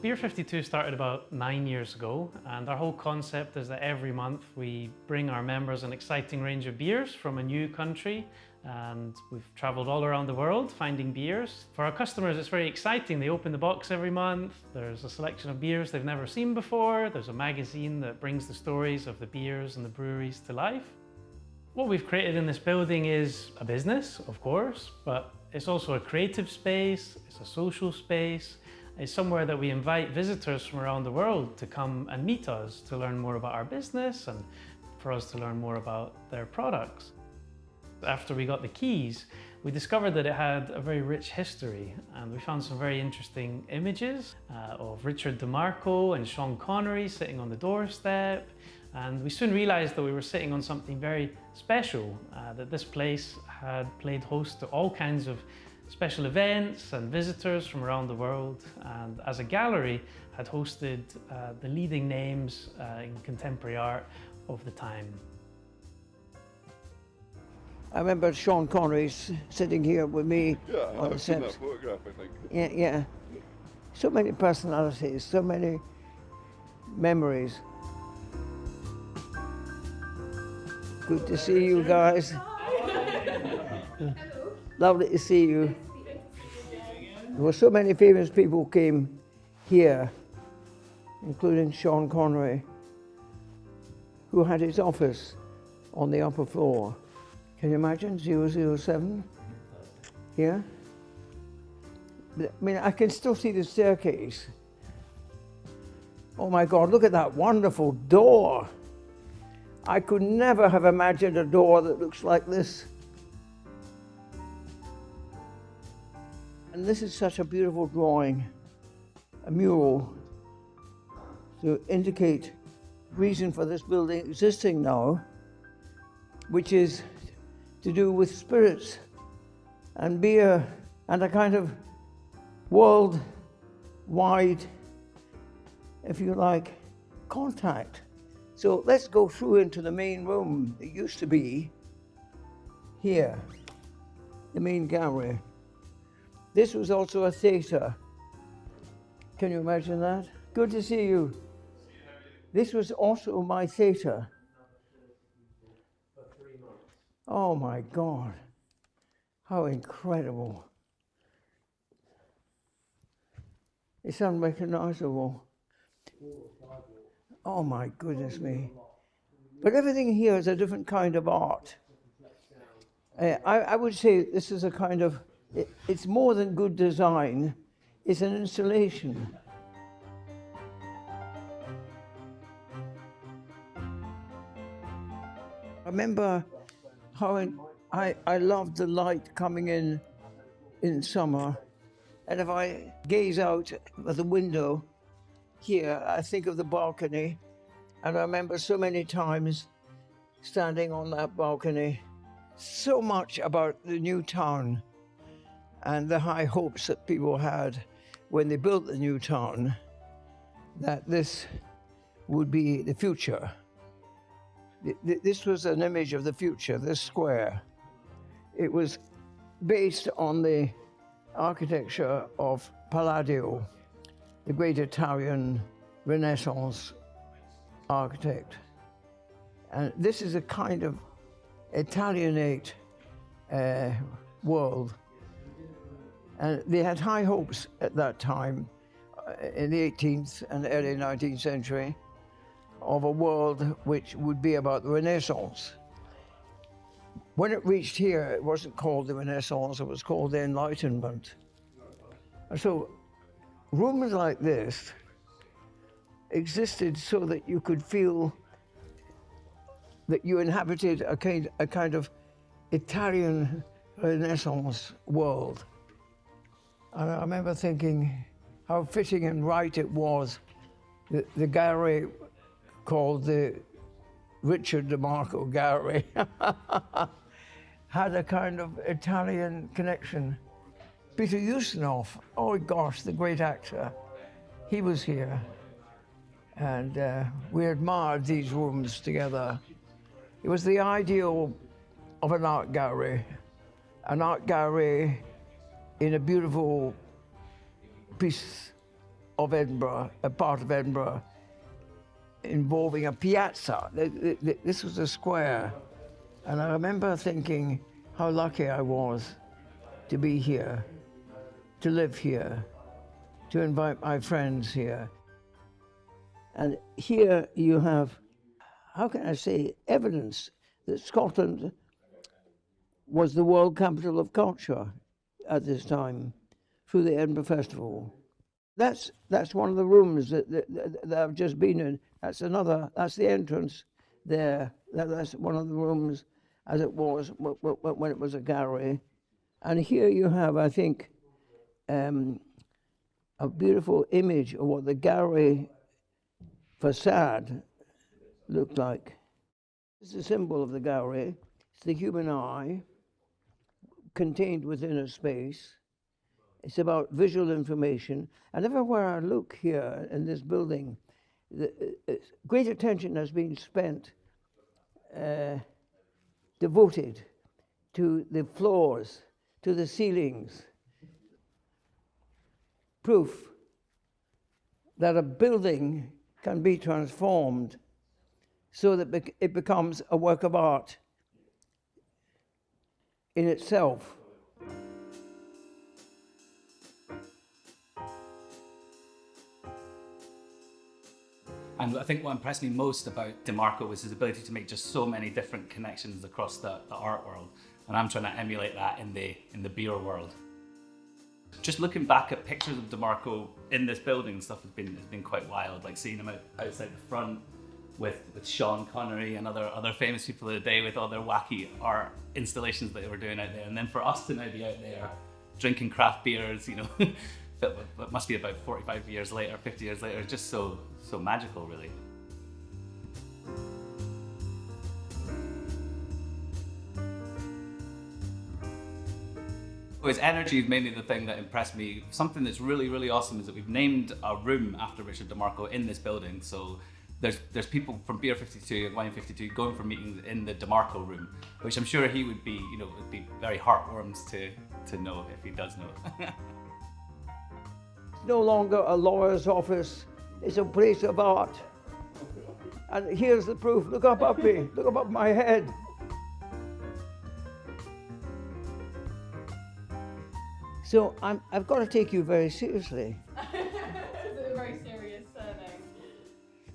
Beer 52 started about 9 years ago, and our whole concept is that every month we bring our members an exciting range of beers from a new country, and we've traveled all around the world finding beers. For our customers, it's very exciting. They open the box every month. There's a selection of beers they've never seen before. There's a magazine that brings the stories of the beers and the breweries to life. What we've created in this building is a business, of course, but it's also a creative space, it's a social space. It's somewhere that we invite visitors from around the world to come and meet us, to learn more about our business and for us to learn more about their products. After we got the keys, we discovered that it had a very rich history, and we found some very interesting images of Richard Demarco and Sean Connery sitting on the doorstep. And we soon realized that we were sitting on something very special, that this place had played host to all kinds of special events and visitors from around the world, and as a gallery had hosted the leading names in contemporary art of the time. I remember Sean Connery sitting here with me on the I've seen steps. that photograph, I think. Yeah. So many personalities, so many memories. Good to see you guys. Lovely to see you. There were so many famous people who came here, including Sean Connery, who had his office on the upper floor. Can you imagine 007 here? I mean, I can still see the staircase. Oh my God, look at that wonderful door. I could never have imagined a door that looks like this. And this is such a beautiful drawing, a mural, to indicate reason for this building existing now, which is to do with spirits and beer and a kind of worldwide, if you like, contact. So let's go through into the main room. It used to be here, the main gallery. This was also a theatre. Can you imagine that? Good to see you. This was also my theatre. Oh my God, how incredible. It's unrecognizable. Oh my goodness me. But everything here is a different kind of art. I would say this is a kind of, it's more than good design, it's an installation. I remember how I loved the light coming in summer. And if I gaze out at the window here, I think of the balcony. And I remember so many times standing on that balcony, so much about the new town and the high hopes that people had when they built the new town, that this would be the future. This was an image of the future, this square. It was based on the architecture of Palladio, the great Italian Renaissance architect. And this is a kind of Italianate world. And they had high hopes at that time, in the 18th and early 19th century, of a world which would be about the Renaissance. When it reached here, it wasn't called the Renaissance, it was called the Enlightenment. And so rooms like this existed so that you could feel that you inhabited a kind of Italian Renaissance world. And I remember thinking how fitting and right it was that the gallery called the Richard Demarco Gallery had a kind of Italian connection. Peter Ustinov, oh gosh, the great actor, he was here. And we admired these rooms together. It was the ideal of an art gallery in a beautiful piece of Edinburgh, a part of Edinburgh, involving a piazza. This was a square. And I remember thinking how lucky I was to be here, to live here, to invite my friends here. And here you have, how can I say, evidence that Scotland was the world capital of culture at this time through the Edinburgh Festival. That's one of the rooms that I've just been in. That's the entrance there. That's one of the rooms as it was when it was a gallery. And here you have, I think, a beautiful image of what the gallery facade looked like. It's a symbol of the gallery. It's the human eye contained within a space. It's about visual information. And everywhere I look here in this building, great attention has been spent, devoted to the floors, to the ceilings. Proof that a building can be transformed so that it becomes a work of art in itself. And I think what impressed me most about Demarco was his ability to make just so many different connections across the art world. And I'm trying to emulate that in the beer world. Just looking back at pictures of Demarco in this building and stuff has been quite wild. Like seeing him outside the front with Sean Connery and other famous people of the day with all their wacky art installations that they were doing out there. And then for us to now be out there drinking craft beers, you know, it must be about 45 years later, 50 years later, it's just so magical, really. His energy is mainly the thing that impressed me. Something that's really, really awesome is that we've named a room after Richard Demarco in this building. So there's people from Beer 52 and Wine 52 going for meetings in the Demarco room, which I'm sure he would be, would be very heartwarmed to know if he does know. It's no longer a lawyer's office, it's a place of art. And here's the proof. Look up at me, look up at my head. So I've got to take you very seriously. It's a very serious surname.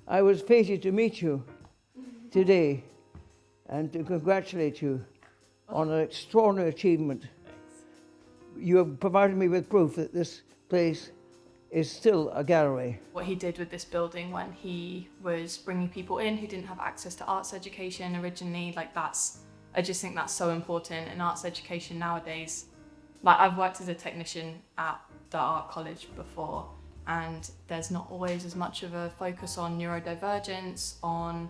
I was fated to meet you today and to congratulate you on an extraordinary achievement. Thanks. You have provided me with proof that this place is still a gallery. What he did with this building when he was bringing people in who didn't have access to arts education originally, I just think that's so important in arts education nowadays. Like, I've worked as a technician at the art college before, and there's not always as much of a focus on neurodivergence, on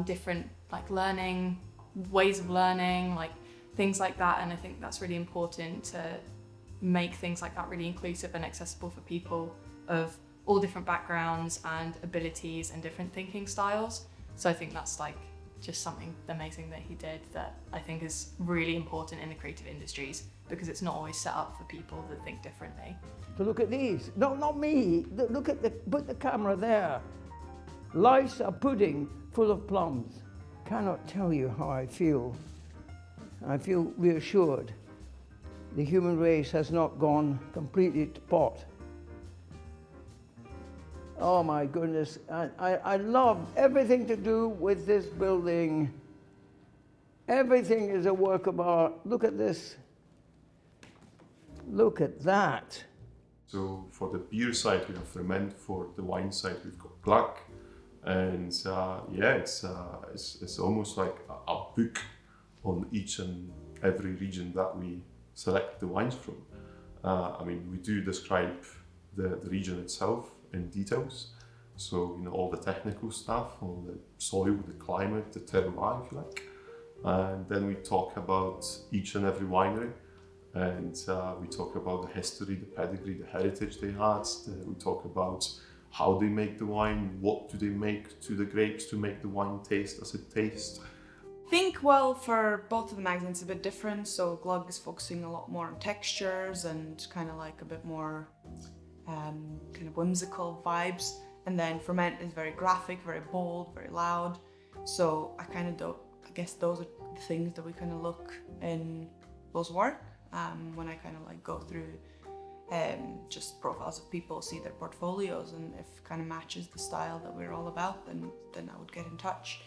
different learning, ways of learning, things like that. And I think that's really important to make things like that really inclusive and accessible for people of all different backgrounds and abilities and different thinking styles. So I think that's just something amazing that he did that I think is really important in the creative industries, because it's not always set up for people that think differently. To look at these, no, not me. Look at put the camera there. Life's a pudding full of plums. Cannot tell you how I feel. I feel reassured. The human race has not gone completely to pot. Oh my goodness, I love everything to do with this building. Everything is a work of art. Look at this. Look at that. So for the beer side, we have ferment. For the wine side, we've got glögg. And it's almost like a book on each and every region that we select the wines from. We do describe the region itself in details. So, all the technical stuff, all the soil, the climate, the terroir, if you like. And then we talk about each and every winery. And we talk about the history, the pedigree, the heritage they had. We talk about how they make the wine, what do they make to the grapes to make the wine taste as it tastes. I think, for both of the magazines, it's a bit different. So glögg is focusing a lot more on textures and kind of a bit more kind of whimsical vibes. And then Ferment is very graphic, very bold, very loud. So I guess those are the things that we kind of look in those work when I kind of like go through just profiles of people, see their portfolios, and if it kind of matches the style that we're all about, then I would get in touch.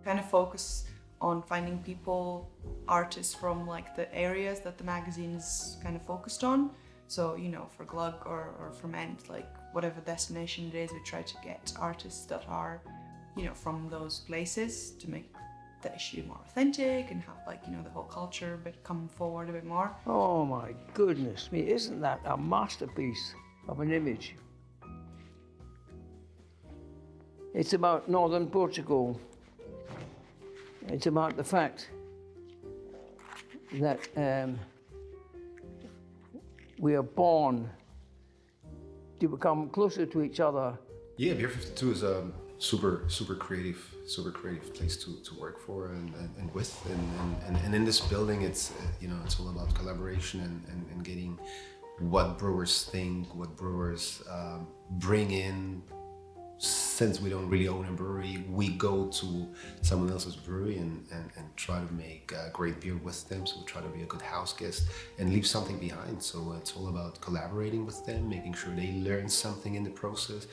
Kind of focus on finding people, artists from like the areas that the magazine is kind of focused on. So, you know, for Glug or Ferment, like whatever destination it is, we try to get artists that are, you know, from those places to make the issue more authentic and have like, you know, the whole culture come forward a bit more. Oh my goodness me, isn't that a masterpiece of an image? It's about northern Portugal. It's about the fact that we are born to become closer to each other. Yeah, Beer 52 is a super creative place to work for and with. And in this building, it's you know, it's all about collaboration and getting what brewers think, what brewers bring in. Since we don't really own a brewery, we go to someone else's brewery and try to make great beer with them. So we try to be a good house guest and leave something behind. So it's all about collaborating with them, making sure they learn something in the process.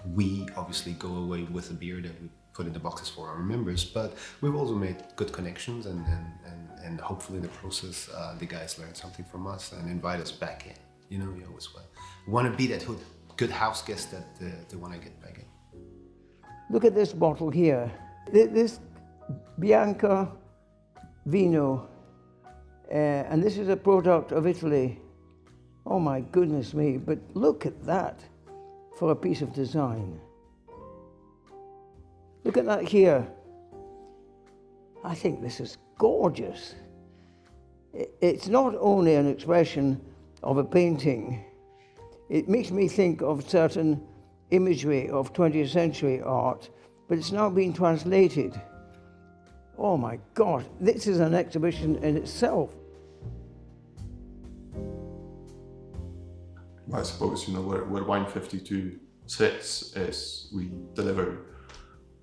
We obviously go away with a beer that we put in the boxes for our members, but we've also made good connections and hopefully in the process the guys learn something from us and invite us back in. You know, we always want to be that good house guest that they want to get back in. Look at this bottle here. This Bianca Vino, and this is a product of Italy. Oh my goodness me, but look at that for a piece of design. Look at that here. I think this is gorgeous. It's not only an expression of a painting, it makes me think of certain imagery of 20th century art, but it's now been translated. Oh my God, this is an exhibition in itself. I suppose, you know, where Wine 52 sits is we deliver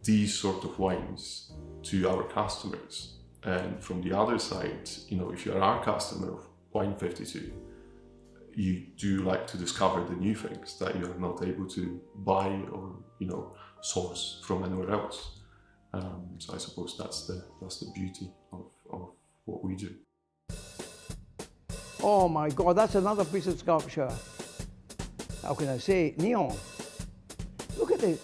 these sort of wines to our customers. And from the other side, you know, if you're our customer of Wine 52, you do like to discover the new things that you're not able to buy or, you know, source from anywhere else. So I suppose that's the beauty of what we do. Oh my God, that's another piece of sculpture. How can I say it? Neon. Look at it.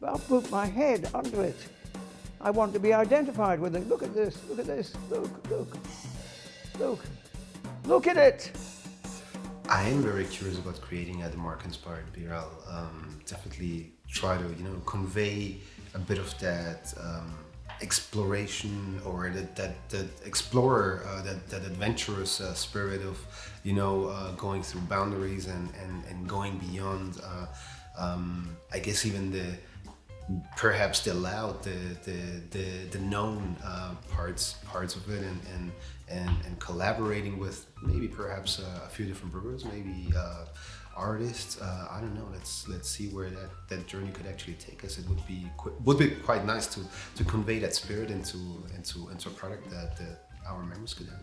I'll put my head under it. I want to be identified with it. Look at this. Look at this. Look at it. I am very curious about creating a Demarco-inspired beer. I'll definitely try to, you know, convey a bit of that exploration or that explorer, that adventurous spirit of, you know, going through boundaries and going beyond. I guess even perhaps the loud, the known parts of it, and collaborating with maybe perhaps a few different brewers, maybe artists. I don't know. Let's see where that journey could actually take us. It would be quite nice to convey that spirit into a product that our members could have.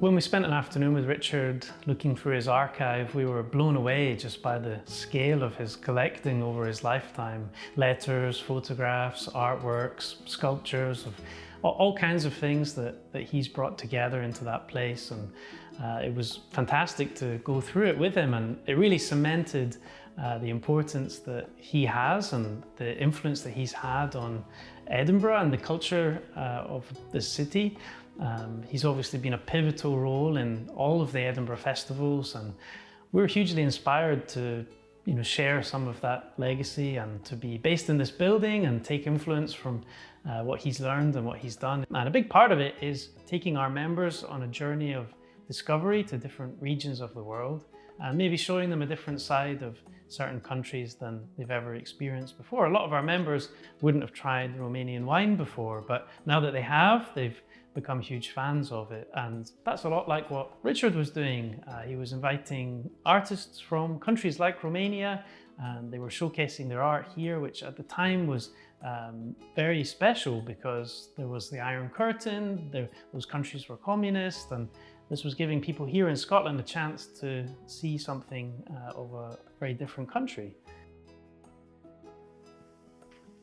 When we spent an afternoon with Richard looking through his archive, we were blown away just by the scale of his collecting over his lifetime. Letters, photographs, artworks, sculptures, of all kinds of things that he's brought together into that place. And it was fantastic to go through it with him, and it really cemented the importance that he has and the influence that he's had on Edinburgh and the culture of the city. He's obviously been a pivotal role in all of the Edinburgh festivals, and we're hugely inspired to, you know, share some of that legacy and to be based in this building and take influence from what he's learned and what he's done. And a big part of it is taking our members on a journey of discovery to different regions of the world and maybe showing them a different side of certain countries than they've ever experienced before. A lot of our members wouldn't have tried Romanian wine before, but now that they have, they've become huge fans of it. And that's a lot like what Richard was doing. He was inviting artists from countries like Romania, and they were showcasing their art here, which at the time was very special because there was the Iron Curtain, those countries were communist, and this was giving people here in Scotland a chance to see something of a very different country.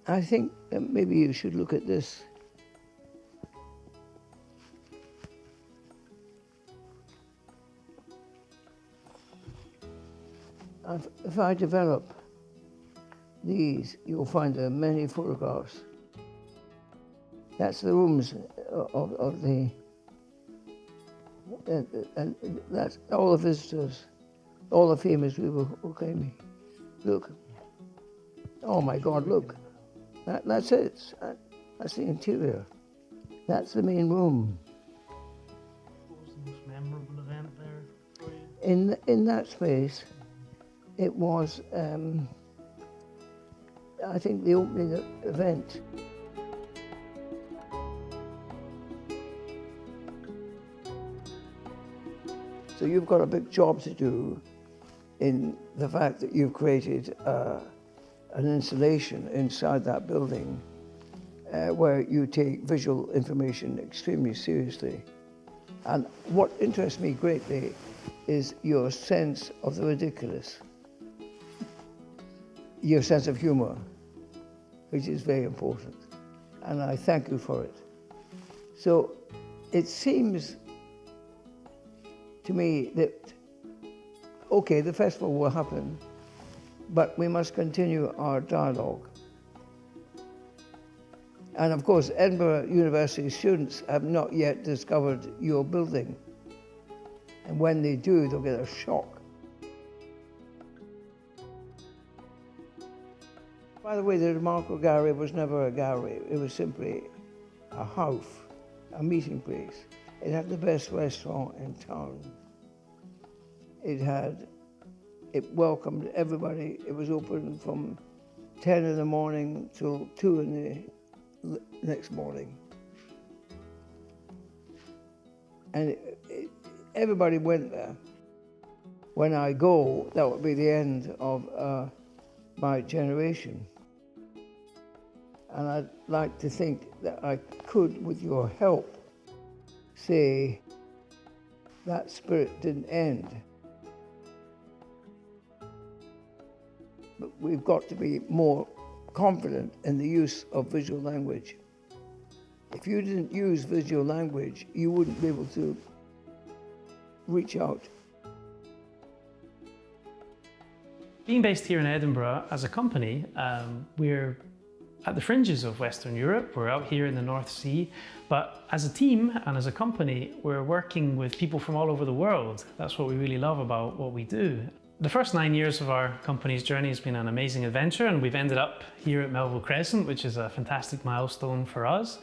I think that maybe you should look at this. If I develop these, you'll find there are many photographs. That's the rooms of the, and that's all the visitors, all the famous people who came here. Look. Oh my God, look. That's it. That's the interior. That's the main room. What was the most memorable event there for you? In that space, it was, I think, the opening event. So you've got a big job to do in the fact that you've created an installation inside that building where you take visual information extremely seriously. And what interests me greatly is your sense of the ridiculous, your sense of humour, which is very important. And I thank you for it. So it seems to me that, okay, the festival will happen, but we must continue our dialogue. And of course, Edinburgh University students have not yet discovered your building. And when they do, they'll get a shock. By the way, the Demarco Gallery was never a gallery. It was simply a house, a meeting place. It had the best restaurant in town. It welcomed everybody. It was open from 10 in the morning till 2 in the next morning. And everybody went there. When I go, that would be the end of my generation. And I'd like to think that I could, with your help, say that spirit didn't end. But we've got to be more confident in the use of visual language. If you didn't use visual language, you wouldn't be able to reach out. Being based here in Edinburgh as a company, we're at the fringes of Western Europe. We're out here in the North Sea, but as a team and as a company, we're working with people from all over the world. That's what we really love about what we do. The first 9 years of our company's journey has been an amazing adventure, and we've ended up here at Melville Crescent, which is a fantastic milestone for us.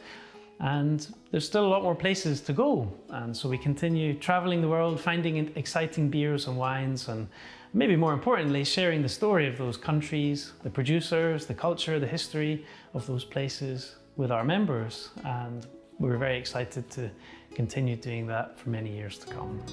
And there's still a lot more places to go. And so we continue traveling the world, finding exciting beers and wines, and maybe more importantly, sharing the story of those countries, the producers, the culture, the history of those places with our members. And we're very excited to continue doing that for many years to come.